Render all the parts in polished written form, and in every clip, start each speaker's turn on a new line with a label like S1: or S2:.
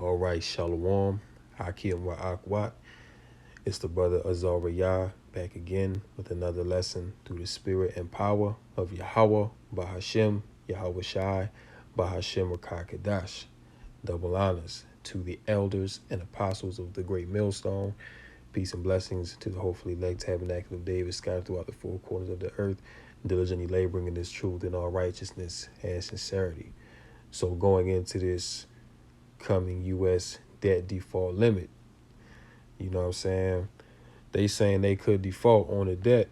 S1: All right, Shalom, Hakim Wa'akwat. It's the brother Azar Yah back again with another lesson through the spirit and power of Yahweh, Bahashem, Yahweh Shai, Bahashem Rakakadash. Double honors to the elders and apostles of the great millstone. Peace and blessings to the hopefully elect tabernacle of David scattered throughout the four corners of the earth, diligently laboring in this truth in all righteousness and sincerity. So going into this coming U.S. debt default limit. You know what I'm saying? They saying they could default on the debt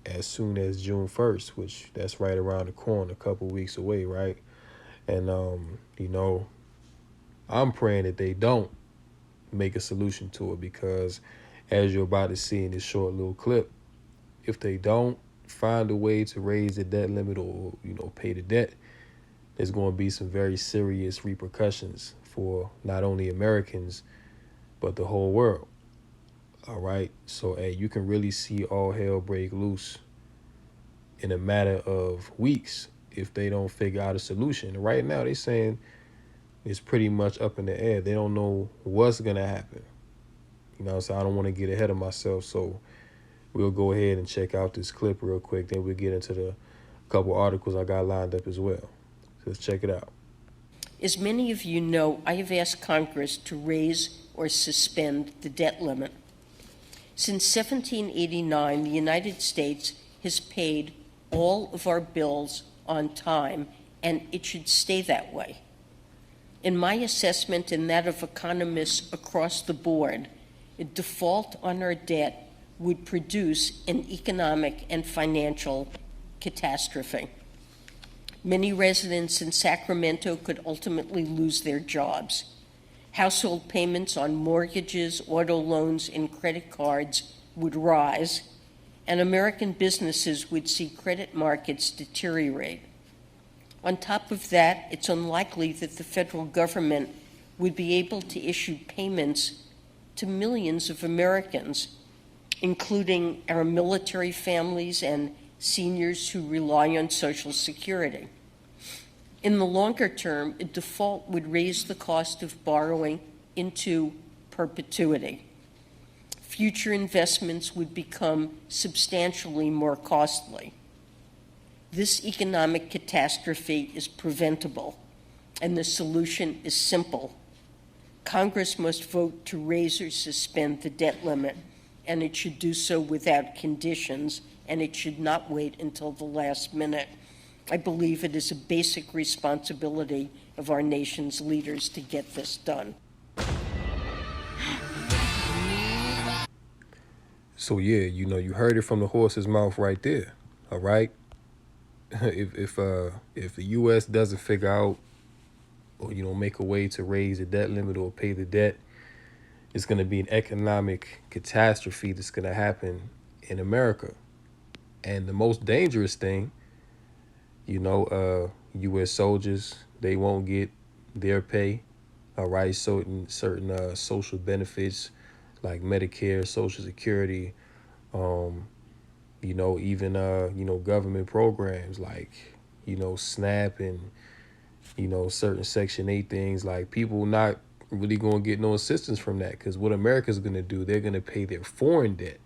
S1: as soon as June 1st, which that's right around the corner, a couple weeks away, right? And I'm praying that they don't make a solution to it because as you're about to see in this short little clip, if they don't find a way to raise the debt limit or, pay the debt, there's going to be some very serious repercussions for not only Americans, but the whole world. All right. So, hey, you can really see all hell break loose in a matter of weeks if they don't figure out a solution. Right now, they're saying it's pretty much up in the air. They don't know what's going to happen. So I don't want to get ahead of myself. So we'll go ahead and check out this clip real quick. Then we'll get into the couple articles I got lined up as well. So let's check it out.
S2: As many of you know, I have asked Congress to raise or suspend the debt limit. Since 1789, the United States has paid all of our bills on time, and it should stay that way. In my assessment and that of economists across the board, a default on our debt would produce an economic and financial catastrophe. Many residents in Sacramento could ultimately lose their jobs. Household payments on mortgages, auto loans, and credit cards would rise, and American businesses would see credit markets deteriorate. On top of that, it's unlikely that the federal government would be able to issue payments to millions of Americans, including our military families and seniors who rely on Social Security. In the longer term, a default would raise the cost of borrowing into perpetuity. Future investments would become substantially more costly. This economic catastrophe is preventable, and the solution is simple. Congress must vote to raise or suspend the debt limit, and it should do so without conditions, and it should not wait until the last minute. I believe it is a basic responsibility of our nation's leaders to get this done.
S1: So yeah, you heard it from the horse's mouth right there. All right. If the U.S. doesn't figure out or make a way to raise the debt limit or pay the debt, it's going to be an economic catastrophe that's going to happen in America. And the most dangerous thing, U.S. soldiers, they won't get their pay. All right, certain social benefits like Medicare, Social Security, even government programs like SNAP and certain Section 8 things, like people not really gonna get no assistance from that, because what America's gonna do, they're gonna pay their foreign debt.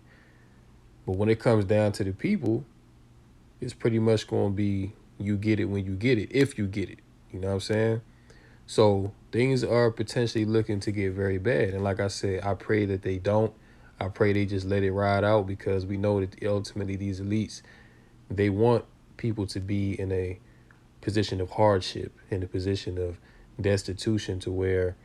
S1: But when it comes down to the people, it's pretty much gonna be you get it when you get it, if you get it. You know what I'm saying? So things are potentially looking to get very bad. And like I said, I pray that they don't. I pray they just let it ride out, because we know that ultimately these elites, they want people to be in a position of hardship, in a position of destitution, to where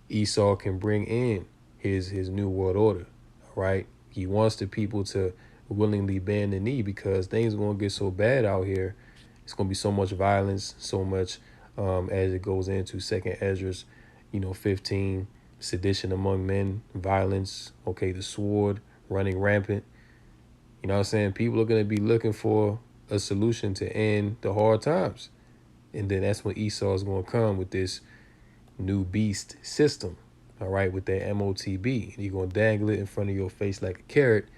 S1: Esau can bring in his new world order. All right. He wants the people to willingly bend the knee, because things are going to get so bad out here. It's going to be so much violence, so much as it goes into Second Esdras, 15, sedition among men, violence, okay, the sword running rampant. You know what I'm saying? People are going to be looking for a solution to end the hard times. And then that's when Esau is going to come with this new beast system, all right, with that MOTB. And you're going to dangle it in front of your face like a carrot,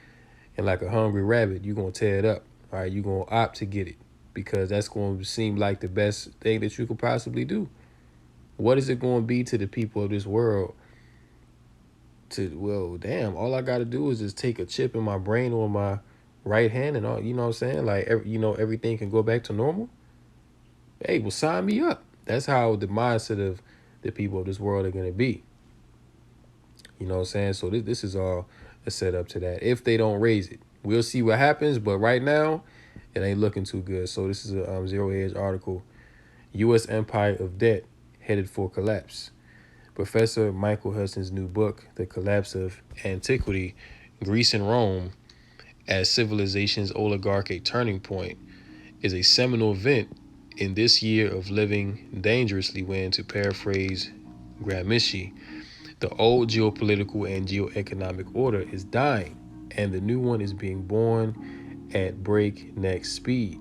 S1: and like a hungry rabbit, you're going to tear it up, all right? You're going to opt to get it, because that's going to seem like the best thing that you could possibly do. What is it going to be to the people of this world well, damn, all I got to do is just take a chip in my brain or my right hand and all, you know what I'm saying? Like, everything can go back to normal. Hey, well, sign me up. That's how the mindset of the people of this world are going to be. You know what I'm saying? So this is all a setup to that. If they don't raise it, we'll see what happens. But right now, it ain't looking too good. So this is a Zero Hedge article. U.S. Empire of Debt Headed for Collapse. Professor Michael Hudson's new book, The Collapse of Antiquity, Greece and Rome as Civilization's Oligarchic Turning Point, is a seminal event in this year of living dangerously when, to paraphrase Gramsci, the old geopolitical and geoeconomic order is dying, and the new one is being born at breakneck speed.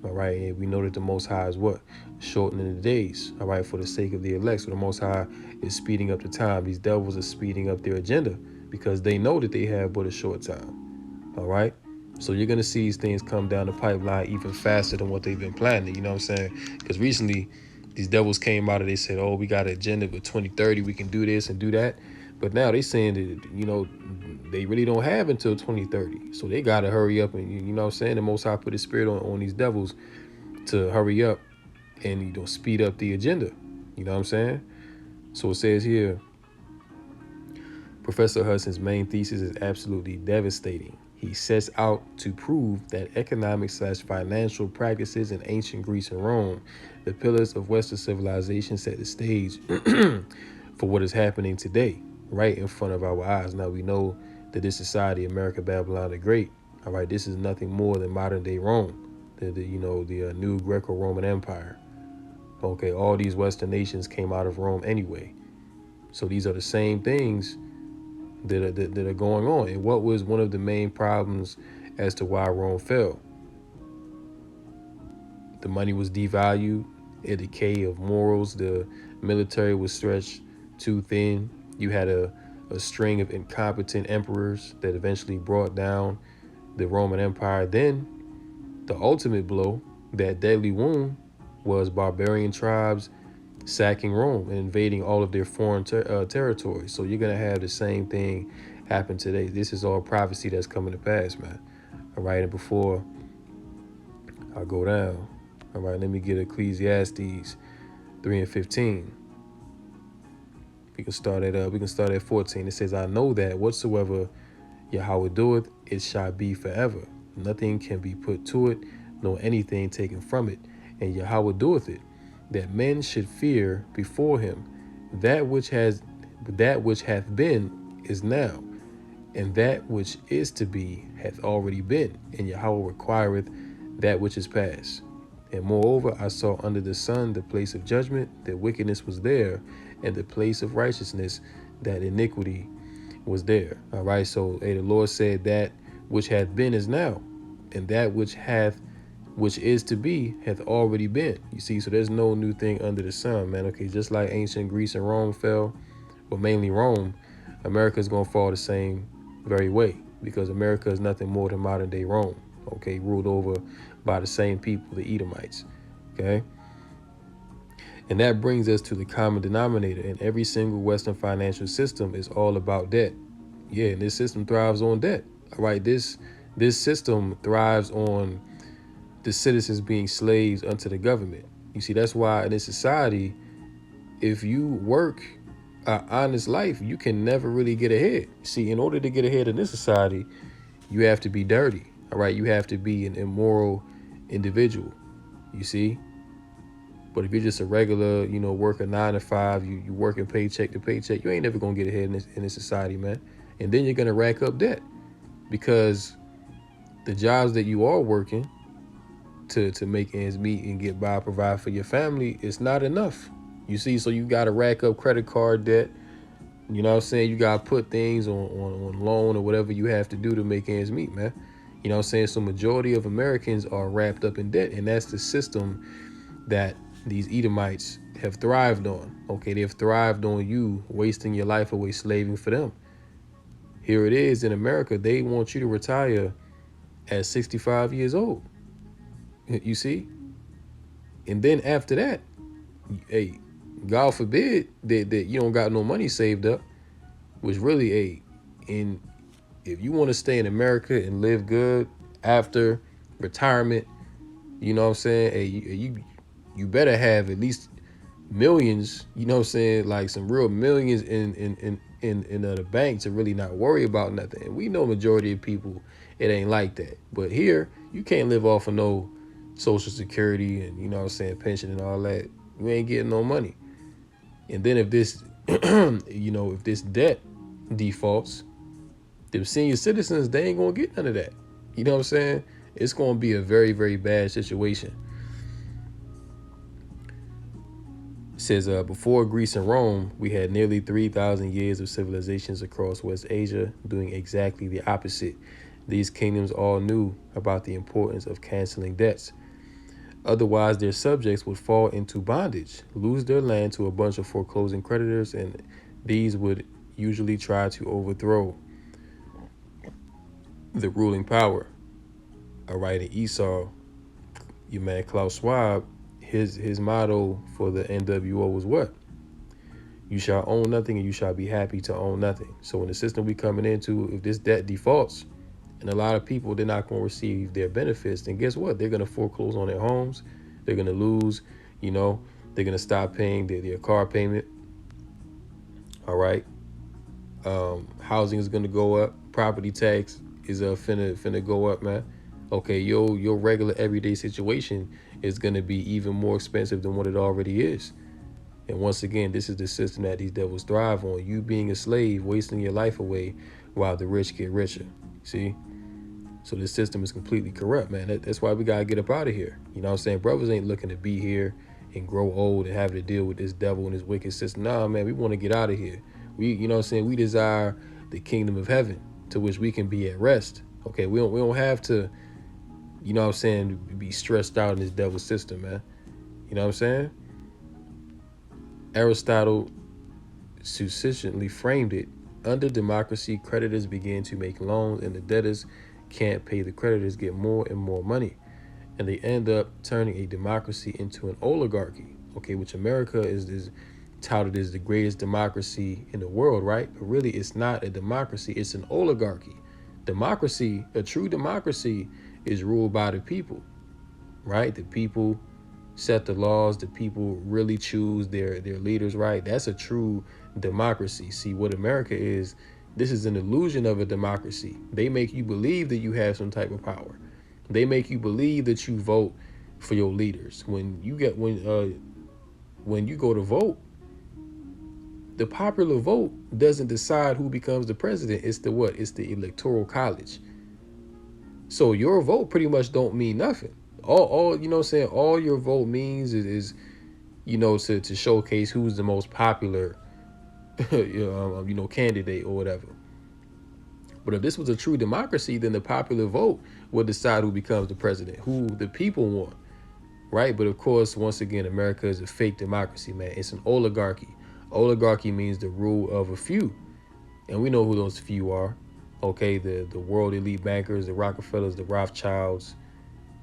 S1: All right, and we know that the Most High is what? Shortening the days, all right, for the sake of the elect. So the Most High is speeding up the time. These devils are speeding up their agenda because they know that they have but a short time, all right? So you're going to see these things come down the pipeline even faster than what they've been planning, you know what I'm saying? Because recently, these devils came out and they said, oh, we got an agenda for 2030, we can do this and do that. But now they saying that, they really don't have until 2030. So they got to hurry up and, you know what I'm saying? The Most High put his spirit on these devils to hurry up and, speed up the agenda. You know what I'm saying? So it says here, Professor Hudson's main thesis is absolutely devastating. He sets out to prove that economic/financial practices in ancient Greece and Rome, the pillars of Western civilization, set the stage for what is happening today, right in front of our eyes. Now we know that this society, America, Babylon the Great, all right, this is nothing more than modern day Rome, the new Greco-Roman Empire. Okay, all these Western nations came out of Rome anyway. So these are the same things that are going on. And what was one of the main problems as to why Rome fell? The money was devalued, a decay of morals, the military was stretched too thin. You had a string of incompetent emperors that eventually brought down the Roman Empire. Then the ultimate blow, that deadly wound, was barbarian tribes sacking Rome and invading all of their foreign territories. So you're going to have the same thing happen today. This is all prophecy that's coming to pass, man. All right, and before I go down, all right, let me get Ecclesiastes 3:15. We can start at 14. It says, I know that whatsoever Yahweh doeth, it shall be forever. Nothing can be put to it, nor anything taken from it. And Yahweh doeth it, that men should fear before him. That which hath been is now, and that which is to be hath already been. And Yahweh requireth that which is past. And moreover, I saw under the sun the place of judgment, that wickedness was there, and the place of righteousness, that iniquity was there. All right, so the Lord said that which hath been is now, and that which is to be hath already been. You see, so there's no new thing under the sun, man. Okay, just like ancient Greece and Rome fell, but mainly Rome, America is going to fall the same very way, because America is nothing more than modern day Rome, okay, ruled over by the same people, the Edomites, okay? And that brings us to the common denominator. And every single Western financial system is all about debt. Yeah, and this system thrives on debt. All right, this system thrives on the citizens being slaves unto the government. You see, that's why in this society, if you work an honest life, you can never really get ahead. See, in order to get ahead in this society, you have to be dirty. All right, you have to be an immoral individual. You see? But if you're just a regular, worker 9 to 5, you working paycheck to paycheck, you ain't never gonna get ahead in this society, man. And then you're gonna rack up debt, because the jobs that you are working to make ends meet and get by, provide for your family, it's not enough. You see, so you gotta rack up credit card debt. You know what I'm saying? You gotta put things on loan or whatever you have to do to make ends meet, man. You know what I'm saying? So majority of Americans are wrapped up in debt, and that's the system that these Edomites have thrived on. Okay, they've thrived on you wasting your life away slaving for them. Here it is in America, they want you to retire at 65 years old. You see? And then after that, hey, God forbid that you don't got no money saved up, which really in if you want to stay in America and live good after retirement, you know what I'm saying? Hey, you better have at least millions, you know what I'm saying, like some real millions in the bank to really not worry about nothing. And we know majority of people it ain't like that. But here, you can't live off of no social security and you know what I'm saying, pension and all that. You ain't getting no money. And then if this if this debt defaults, the senior citizens, they ain't gonna get none of that. You know what I'm saying? It's gonna be a very, very bad situation. It says, before Greece and Rome, we had nearly 3,000 years of civilizations across West Asia doing exactly the opposite. These kingdoms all knew about the importance of canceling debts. Otherwise, their subjects would fall into bondage, lose their land to a bunch of foreclosing creditors, and these would usually try to overthrow the ruling power. All right, in Esau, your man Klaus Schwab, his motto for the NWO was what? You shall own nothing and you shall be happy to own nothing. So in the system we coming into, if this debt defaults, and a lot of people, they're not going to receive their benefits, then guess what? They're going to foreclose on their homes. They're going to lose, they're going to stop paying their car payment. All right. Housing is going to go up. Property tax is finna go up, man. Okay, your regular everyday situation is going to be even more expensive than what it already is. And once again, this is the system that these devils thrive on. You being a slave, wasting your life away while the rich get richer. See? So this system is completely corrupt, man. That's why we got to get up out of here. You know what I'm saying? Brothers ain't looking to be here and grow old and have to deal with this devil and this wicked system. Nah, man, we want to get out of here. You know what I'm saying? We desire the kingdom of heaven to which we can be at rest. Okay, we don't have to, you know what I'm saying, be stressed out in this devil system, man. You know what I'm saying? Aristotle succinctly framed it. Under democracy, creditors begin to make loans and the debtors can't pay the creditors, get more and more money. And they end up turning a democracy into an oligarchy, okay, which America is touted as the greatest democracy in the world, right? But really, it's not a democracy, it's an oligarchy. Democracy, a true democracy, is ruled by the people, right? The people set the laws, the people really choose their leaders, right? That's a true democracy. See, what America is, this is an illusion of a democracy. They make you believe that you have some type of power. They make you believe that you vote for your leaders. When you go to vote, the popular vote doesn't decide who becomes the president. It's the what? It's the electoral college. So your vote pretty much don't mean nothing. All you know what I'm saying, all your vote means is to showcase who's the most popular candidate or whatever. But if this was a true democracy, then the popular vote would decide who becomes the president, who the people want, right? But of course, once again, America is a fake democracy, man. It's an oligarchy. Oligarchy means the rule of a few, and we know who those few are. Okay, the world elite bankers, the Rockefellers, the Rothschilds,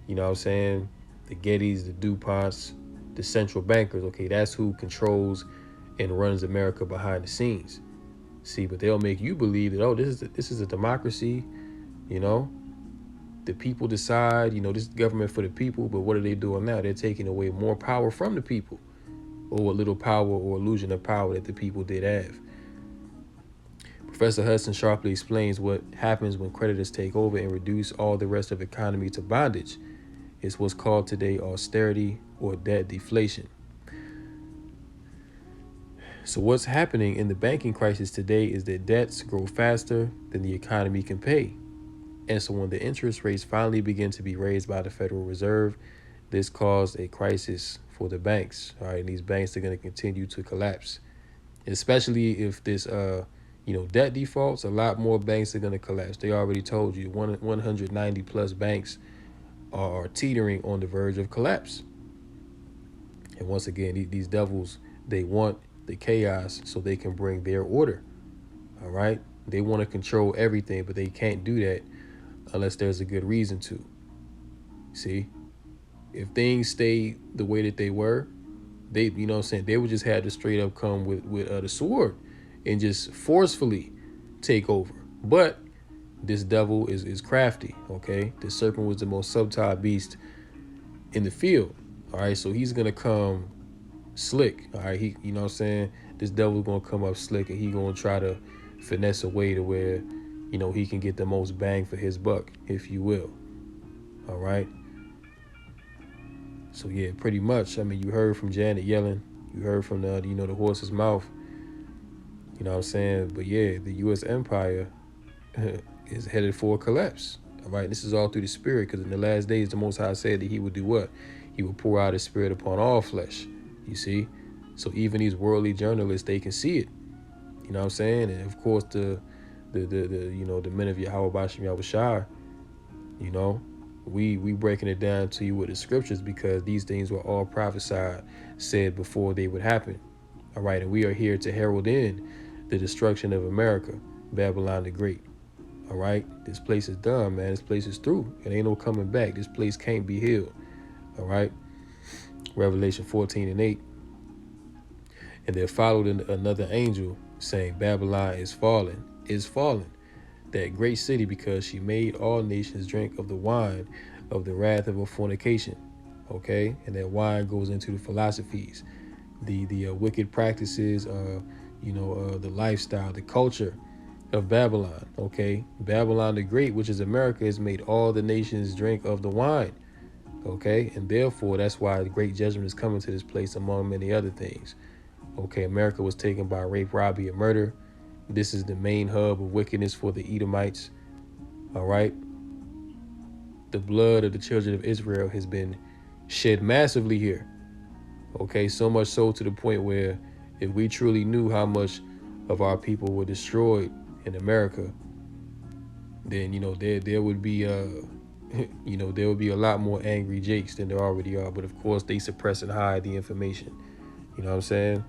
S1: you know what I'm saying? The Gettys, the DuPonts, the central bankers. Okay, that's who controls and runs America behind the scenes. See, but they'll make you believe that, this is a democracy, the people decide, this is government for the people. But what are they doing now? They're taking away more power from the people, or what little power or illusion of power that the people did have. Professor Hudson sharply explains what happens when creditors take over and reduce all the rest of the economy to bondage. It's what's called today austerity or debt deflation. So what's happening in the banking crisis today is that debts grow faster than the economy can pay. And so when the interest rates finally begin to be raised by the Federal Reserve, this caused a crisis for the banks. All right, and these banks are going to continue to collapse, especially if this debt defaults. A lot more banks are going to collapse. They already told you 190 plus banks are teetering on the verge of collapse. And once again, these devils, they want the chaos so they can bring their order. All right, they want to control everything, but they can't do that unless there's a good reason to. See, if things stay the way that they were, They, you know what I'm saying, they would just have to straight up come with the sword and just forcefully take over. But this devil is crafty, okay? The serpent was the most subtle beast in the field. All right, so he's gonna come slick. All right, he, you know what I'm saying, this devil's gonna come up slick and he gonna try to finesse a way to where, you know, he can get the most bang for his buck, if you will. All right. So yeah, pretty much. I mean, you heard from Janet Yellen, you heard from the, you know, the horse's mouth. You know what I'm saying? But yeah, the U.S. empire is headed for a collapse. All right, this is all through the spirit, because in the last days, the Most High said that He would do what? He would pour out His Spirit upon all flesh. You see, so even these worldly journalists, they can see it. You know what I'm saying? And of course, the you know, the men of Yahweh Bashim Yahushua, you know, we breaking it down to you with the scriptures, because these things were all prophesied, said before they would happen. All right, and we are here to herald in the destruction of America, Babylon the Great. All right, this place is done, man. This place is through. It ain't no coming back. This place can't be healed. All right, Revelation 14:8. And there followed another angel saying, Babylon is fallen, that great city, because she made all nations drink of the wine of the wrath of her fornication. Okay, and that wine goes into the philosophies, the wicked practices, you know, the lifestyle, the culture of Babylon. Okay, Babylon the Great, which is America, has made all the nations drink of the wine. Okay, and therefore that's why the great judgment is coming to this place, among many other things. Okay, America was taken by rape, robbery, and murder. This is the main hub of wickedness for the Edomites. All right, the blood of the children of Israel has been shed massively here. Okay, so much so to the point where if we truly knew how much of our people were destroyed in America, then, you know, there would be you know, there would be a lot more angry Jakes than there already are. But of course, they suppress and hide the information. You know what I'm saying?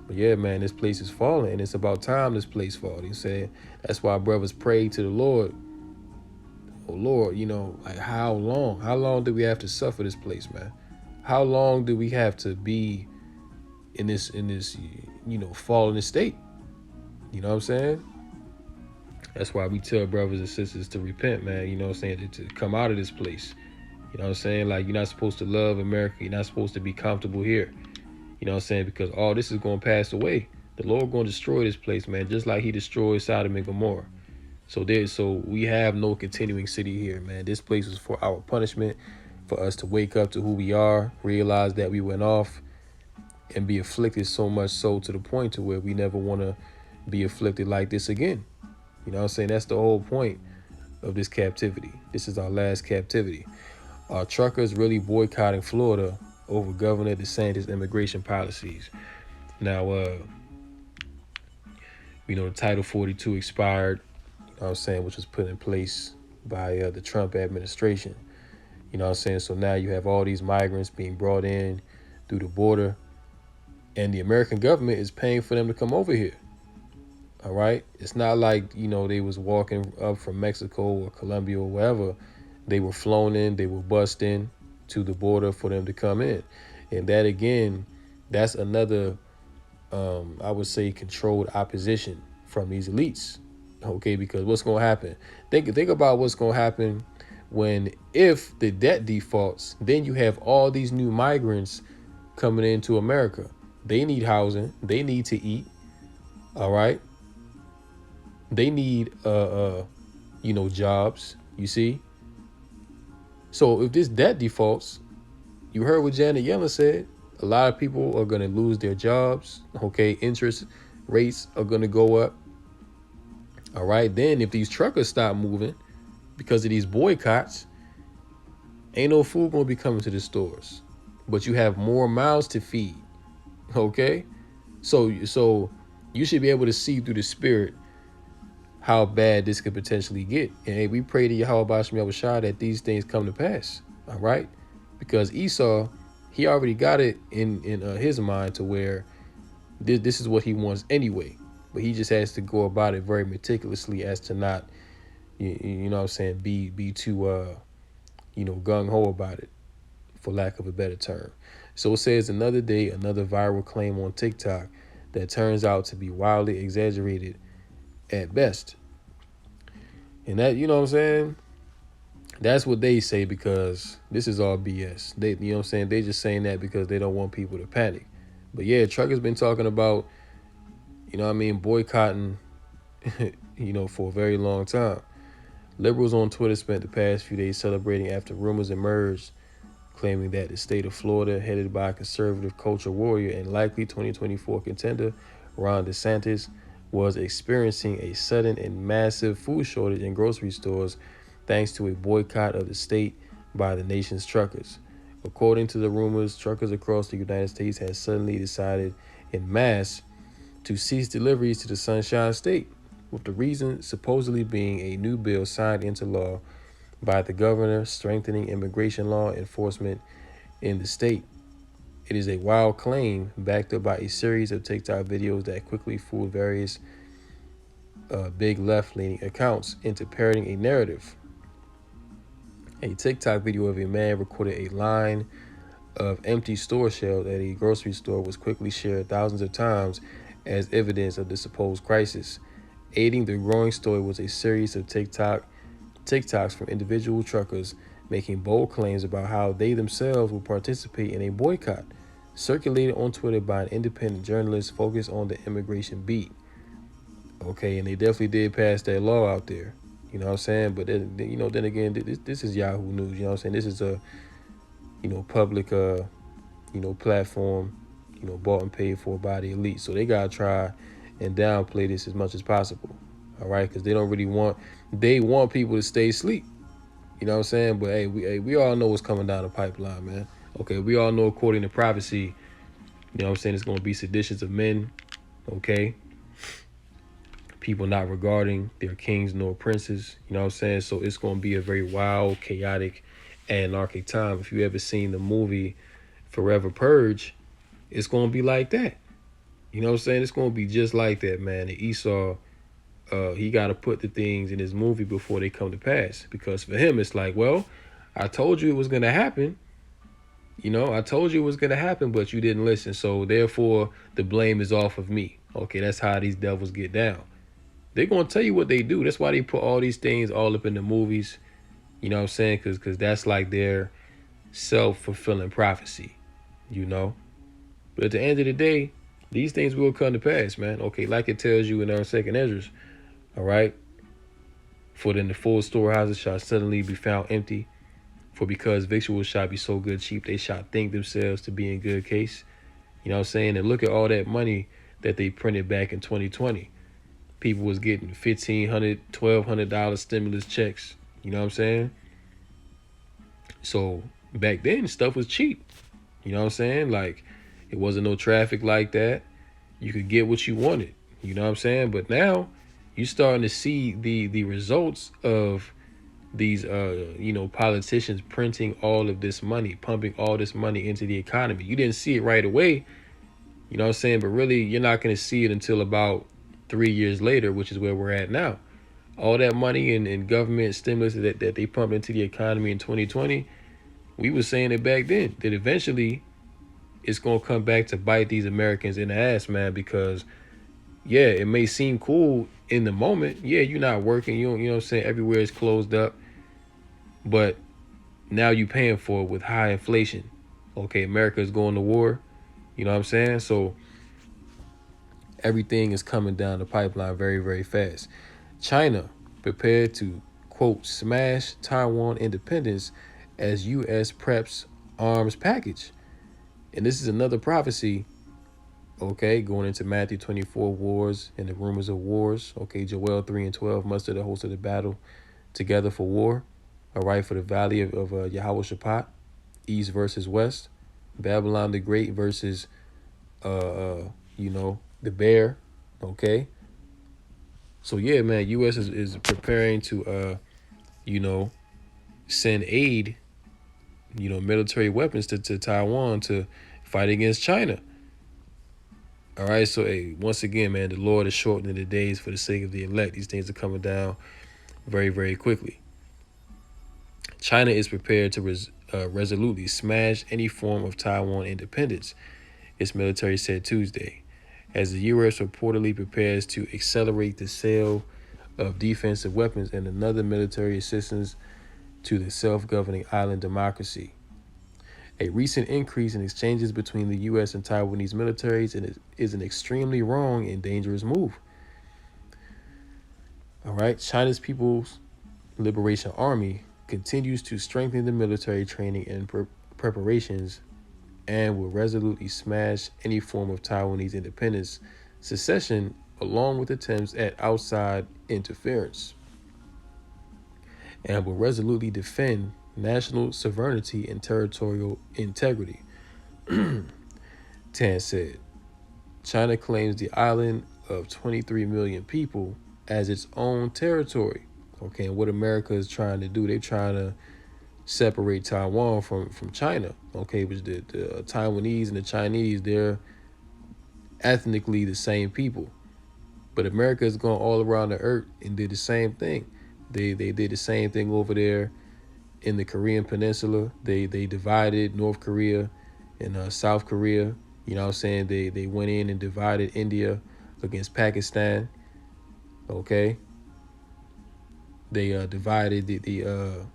S1: But yeah, man, this place is falling, and it's about time this place falls. You saying that's why brothers pray to the Lord. Oh Lord, you know, like how long? How long do we have to suffer this place, man? How long do we have to be in this, you know, fallen state? You know what I'm saying? That's why we tell brothers and sisters to repent, man. You know what I'm saying? To come out of this place. You know what I'm saying? Like, you're not supposed to love America. You're not supposed to be comfortable here. You know what I'm saying? Because all this is going to pass away. The Lord going to destroy this place, man, just like He destroyed Sodom and Gomorrah. So we have no continuing city here, man. This place was for our punishment, for us to wake up to who we are, realize that we went off, and be afflicted so much so to the point to where we never want to be afflicted like this again. You know what I'm saying? That's the whole point of this captivity. This is our last captivity. Are truckers really boycotting Florida over Governor DeSantis' immigration policies? Now, you know, Title 42 expired, you know what I'm saying, which was put in place by the Trump administration. You know what I'm saying? So now you have all these migrants being brought in through the border, and the American government is paying for them to come over here. All right. It's not like, you know, they was walking up from Mexico or Colombia or wherever. They were flown in, they were bussed in to the border for them to come in. And that, again, that's another, I would say, controlled opposition from these elites. Okay, because what's going to happen? Think about what's going to happen if the debt defaults, then you have all these new migrants coming into America. They need housing. They need to eat. All right. They need, you know, jobs, you see? So if this debt defaults, you heard what Janet Yellen said, a lot of people are going to lose their jobs, okay? Interest rates are going to go up, all right? Then if these truckers stop moving because of these boycotts, ain't no food going to be coming to the stores, but you have more mouths to feed, okay? So you should be able to see through the spirit how bad this could potentially get. And hey, we pray to Yahweh Bashim Yahushua that these things come to pass. All right? Because Esau, he already got it in his mind to where this is what he wants anyway. But he just has to go about it very meticulously as to not, you know what I'm saying, be too, you know, gung-ho about it, for lack of a better term. So it says another day, another viral claim on TikTok that turns out to be wildly exaggerated at best. And that, you know what I'm saying? That's what they say because this is all BS. They, you know what I'm saying? They just saying that because they don't want people to panic. But yeah, Trucker's been talking about, you know what I mean, boycotting, for a very long time. Liberals on Twitter spent the past few days celebrating after rumors emerged claiming that the state of Florida, headed by conservative culture warrior and likely 2024 contender Ron DeSantis, was experiencing a sudden and massive food shortage in grocery stores thanks to a boycott of the state by the nation's truckers. According to the rumors, truckers across the United States had suddenly decided en masse to cease deliveries to the Sunshine State, with the reason supposedly being a new bill signed into law by the governor strengthening immigration law enforcement in the state. It is a wild claim backed up by a series of TikTok videos that quickly fooled various big left-leaning accounts into parroting a narrative. A TikTok video of a man recorded a line of empty store shelves at a grocery store was quickly shared thousands of times as evidence of the supposed crisis. Aiding the growing story was a series of TikToks from individual truckers making bold claims about how they themselves will participate in a boycott, circulated on Twitter by an independent journalist focused on the immigration beat. Okay, and they definitely did pass that law out there. You know what I'm saying? But then again, this is Yahoo News. You know what I'm saying? This is a, public, platform, bought and paid for by the elite. So they gotta try and downplay this as much as possible. All right, because they want people to stay asleep. You know what I'm saying? But hey, we all know what's coming down the pipeline, man. Okay, we all know according to prophecy, you know what I'm saying, it's gonna be seditions of men. Okay, people not regarding their kings nor princes. You know what I'm saying? So it's gonna be a very wild, chaotic, anarchic time. If you ever seen the movie Forever Purge, it's gonna be like that. You know what I'm saying? It's gonna be just like that, man. And Esau, he got to put the things in his movie before they come to pass. Because for him, it's like, well, I told you it was going to happen. I told you it was going to happen, but you didn't listen. So therefore, the blame is off of me. Okay, that's how these devils get down. They're going to tell you what they do. That's why they put all these things all up in the movies. You know what I'm saying? Because that's like their self-fulfilling prophecy, But at the end of the day, these things will come to pass, man. Okay, like it tells you in our second Esdras. All right. For then the full storehouses shall suddenly be found empty. For because victuals shall be so good cheap, they shall think themselves to be in good case. You know what I'm saying? And look at all that money that they printed back in 2020. People was getting $1,500, $1,200 stimulus checks. You know what I'm saying? So back then, stuff was cheap. You know what I'm saying? Like, it wasn't no traffic like that. You could get what you wanted. You know what I'm saying? But now, you're starting to see the results of these politicians printing all of this money, pumping all this money into the economy. You didn't see it right away, you know what I'm saying? But really, you're not going to see it until about 3 years later, which is where we're at now. All that money and government stimulus that they pumped into the economy in 2020, we were saying it back then, that eventually it's going to come back to bite these Americans in the ass, man, because yeah, it may seem cool in the moment. Yeah, you're not working. You know what I'm saying? Everywhere is closed up. But now you're paying for it with high inflation. Okay, America is going to war. You know what I'm saying? So everything is coming down the pipeline very, very fast. China prepared to, quote, smash Taiwan independence as U.S. preps arms package. And this is another prophecy. Okay, going into Matthew 24 wars and the rumors of wars. Okay, Joel 3 and 12 muster the host of the battle together for war. All right, for the valley of Yahweh east versus west. Babylon the Great versus, the bear. Okay. So yeah, man, U.S. is preparing to, send aid, military weapons to Taiwan to fight against China. All right, so hey, once again, man, the Lord is shortening the days for the sake of the elect. These things are coming down very, very quickly. China is prepared to resolutely smash any form of Taiwan independence, its military said Tuesday, as the U.S. reportedly prepares to accelerate the sale of defensive weapons and another military assistance to the self-governing island democracy. A recent increase in exchanges between the U.S. and Taiwanese militaries is an extremely wrong and dangerous move. All right, China's People's Liberation Army continues to strengthen the military training and preparations and will resolutely smash any form of Taiwanese independence, secession, along with attempts at outside interference, and will resolutely defend national sovereignty and territorial integrity. Tan said. China claims the island of 23 million people as its own territory. Okay, and what America is trying to do, they're trying to separate Taiwan from China. Okay, which the Taiwanese and the Chinese, they're ethnically the same people. But America has gone all around the earth and did the same thing. They did the same thing over there in the Korean Peninsula. They divided North Korea and South Korea. You know what I'm saying? They went in and divided India against Pakistan. Okay. They divided the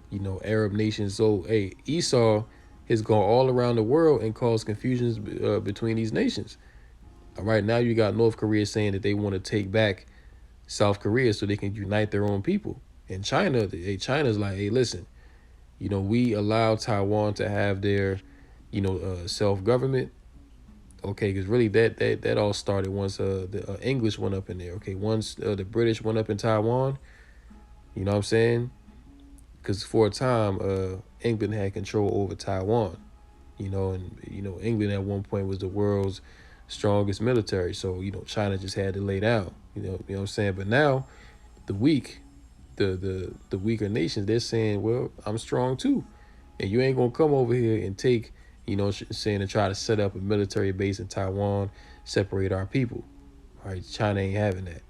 S1: Arab nations. So hey, Esau has gone all around the world and caused confusions between these nations. All right, now you got North Korea saying that they want to take back South Korea so they can unite their own people. And China's like, hey, listen, we allow Taiwan to have their, self-government. Okay, because really that all started once the English went up in there. Okay, once the British went up in Taiwan, you know what I'm saying? Because for a time, England had control over Taiwan. England at one point was the world's strongest military. So, China just had to lay down. You know what I'm saying? But now the weak, the weaker nations, they're saying, well, I'm strong too. And you ain't gonna come over here and take, saying to try to set up a military base in Taiwan, separate our people. All right, China ain't having that.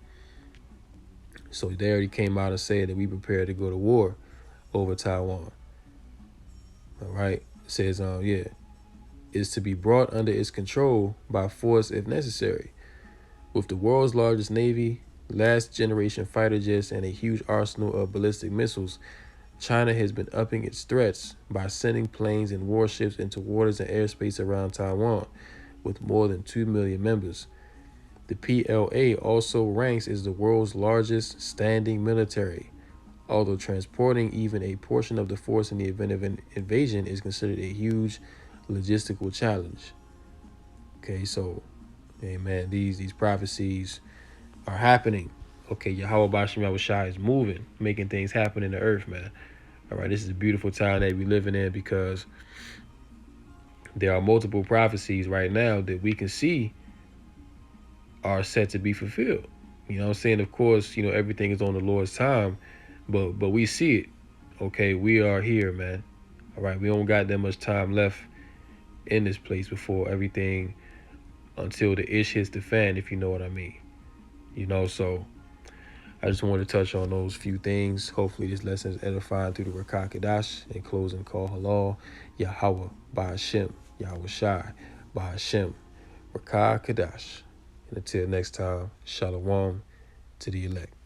S1: So they already came out and said that we prepared to go to war over Taiwan. All right, it says, is to be brought under its control by force if necessary. With the world's largest navy, last generation fighter jets, and a huge arsenal of ballistic missiles, China has been upping its threats by sending planes and warships into waters and airspace around Taiwan, with more than 2 million members. The PLA also ranks as the world's largest standing military, although transporting even a portion of the force in the event of an invasion is considered a huge logistical challenge. Okay, so, hey man, these prophecies are happening. Okay, Yahweh Bashim Yahushua is moving, making things happen in the earth, man. All right, this is a beautiful time that we're living in because there are multiple prophecies right now that we can see are set to be fulfilled. You know what I'm saying? Of course, everything is on the Lord's time, but we see it. Okay, we are here, man. All right, we don't got that much time left in this place before everything, until the ish hits the fan, if you know what I mean. So I just wanted to touch on those few things. Hopefully this lesson is edifying through the Rakah Kadash. In closing, call halal, Yahweh, Ba'ashem, Yahweh Shai, Ba'ashem, Rakah Kadash. And until next time, Shalom to the elect.